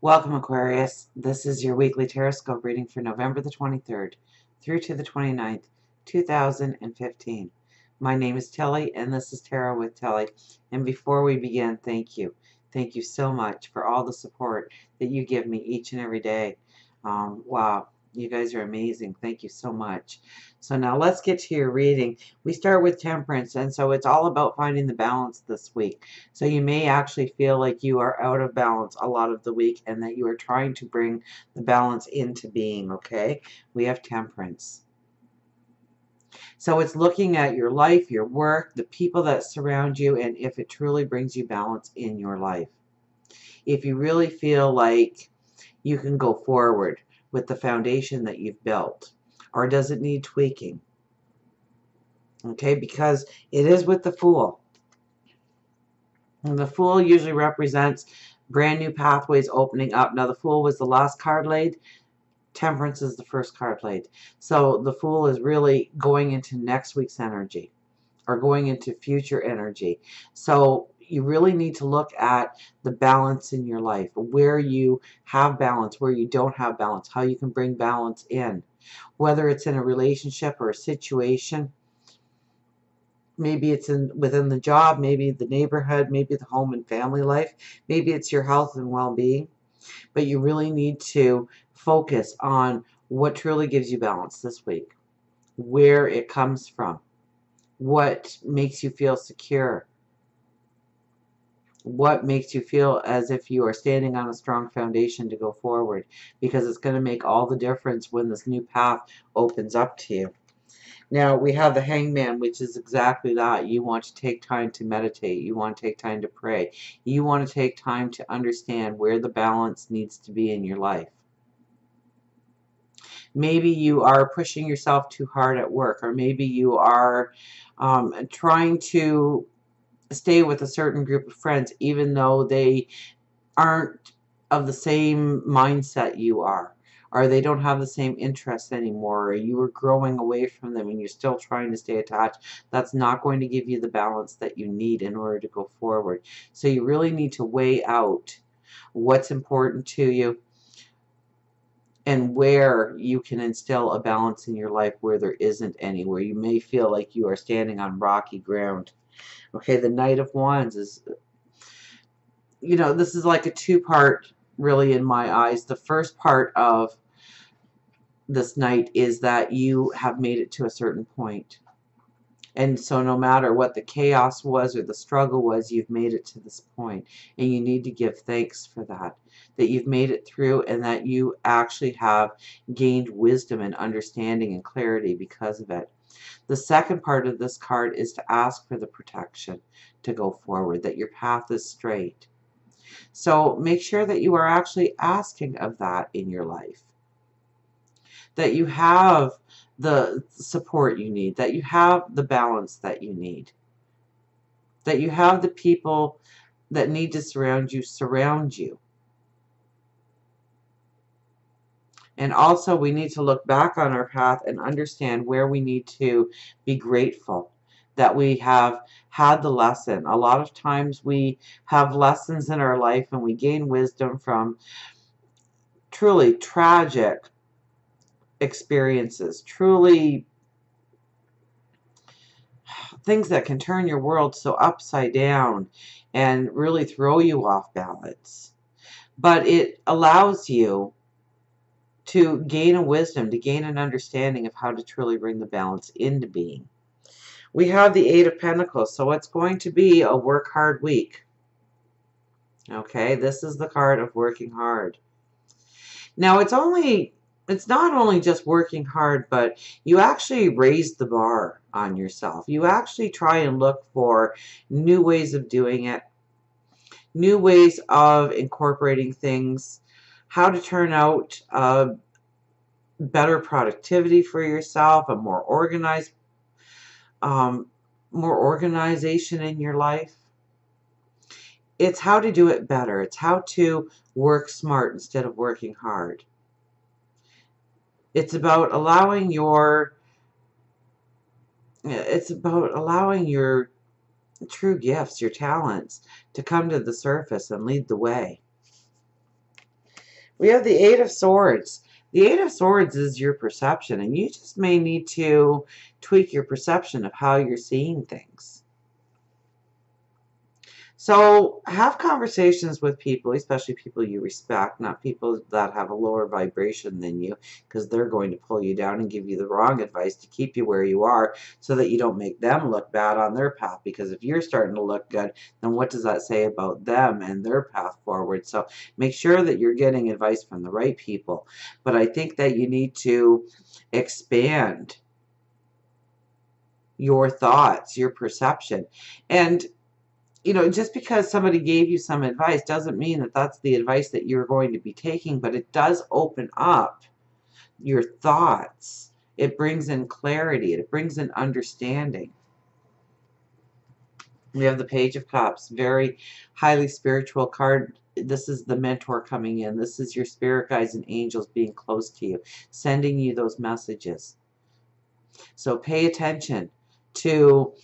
Welcome, Aquarius. This is your weekly Taroscope reading for November the 23rd through to the 29th, 2015. My name is Tilly, and this is Tarot with Tilly. And before we begin, thank you. Thank you so much for all the support that you give me each and every day. Wow, you guys are amazing. Thank you so much. So now let's get to your reading. We start with Temperance, and so it's all about finding the balance this week. So you may actually feel like you are out of balance a lot of the week and that you are trying to bring the balance into being, okay? We have Temperance. So it's looking at your life, your work, the people that surround you, and if it truly brings you balance in your life. If you really feel like you can go forward with the foundation that you've built, or does it need tweaking? Okay, because it is with the Fool. And the Fool usually represents brand new pathways opening up. Now, the Fool was the last card laid. Temperance is the first card laid. So the Fool is really going into next week's energy or going into future energy. So you really need to look at the balance in your life, where you have balance, where you don't have balance, how you can bring balance in, whether it's in a relationship or a situation. Maybe it's within the job, maybe the neighborhood, maybe the home and family life, maybe it's your health and well-being. But you really need to focus on what truly gives you balance this week, where it comes from, what makes you feel secure, what makes you feel as if you are standing on a strong foundation to go forward, because it's going to make all the difference when this new path opens up to you. Now, we have the Hangman, which is exactly that. You want to take time to meditate. You want to take time to pray. You want to take time to understand where the balance needs to be in your life. Maybe you are pushing yourself too hard at work, or maybe you are trying to stay with a certain group of friends, even though they aren't of the same mindset you are, or they don't have the same interests anymore, or you are growing away from them and you're still trying to stay attached. That's not going to give you the balance that you need in order to go forward. So you really need to weigh out what's important to you and where you can instill a balance in your life where there isn't any, where you may feel like you are standing on rocky ground. Okay, the Knight of Wands is, this is like a two-part, really, in my eyes. The first part of this night is that you have made it to a certain point. And so no matter what the chaos was or the struggle was, you've made it to this point. And you need to give thanks for that, that you've made it through and that you actually have gained wisdom and understanding and clarity because of it. The second part of this card is to ask for the protection to go forward, that your path is straight. So make sure that you are actually asking of that in your life, that you have the support you need, that you have the balance that you need, that you have the people that need to surround you. And also we need to look back on our path and understand where we need to be grateful that we have had the lesson. A lot of times we have lessons in our life and we gain wisdom from truly tragic experiences, truly things that can turn your world so upside down and really throw you off balance. But it allows you to gain a wisdom, to gain an understanding of how to truly bring the balance into being. We have the Eight of Pentacles, so it's going to be a work hard week. Okay, this is the card of working hard. Now, it's not only just working hard, but you actually raise the bar on yourself. You actually try and look for new ways of doing it, new ways of incorporating things, how to turn out better productivity for yourself, a more organized, more organization in your life. It's how to do it better. It's how to work smart instead of working hard. It's about allowing your true gifts, your talents, to come to the surface and lead the way. We have the Eight of Swords. The Eight of Swords is your perception, and you just may need to tweak your perception of how you're seeing things. So have conversations with people, especially people you respect, not people that have a lower vibration than you, because they're going to pull you down and give you the wrong advice to keep you where you are so that you don't make them look bad on their path. Because if you're starting to look good, then what does that say about them and their path forward? So make sure that you're getting advice from the right people. But I think that you need to expand your thoughts, your perception. And just because somebody gave you some advice doesn't mean that that's the advice that you're going to be taking, but it does open up your thoughts. It brings in clarity. It brings in understanding. We have the Page of Cups, very highly spiritual card. This is the mentor coming in. This is your spirit guides and angels being close to you, sending you those messages. So pay attention to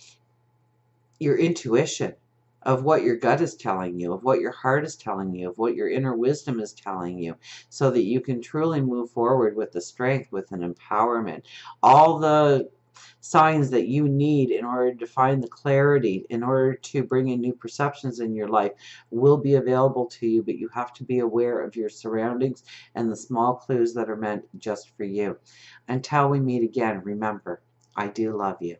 your intuition, of what your gut is telling you, of what your heart is telling you, of what your inner wisdom is telling you, so that you can truly move forward with the strength, with an empowerment. All the signs that you need in order to find the clarity, in order to bring in new perceptions in your life, will be available to you, but you have to be aware of your surroundings and the small clues that are meant just for you. Until we meet again, remember, I do love you.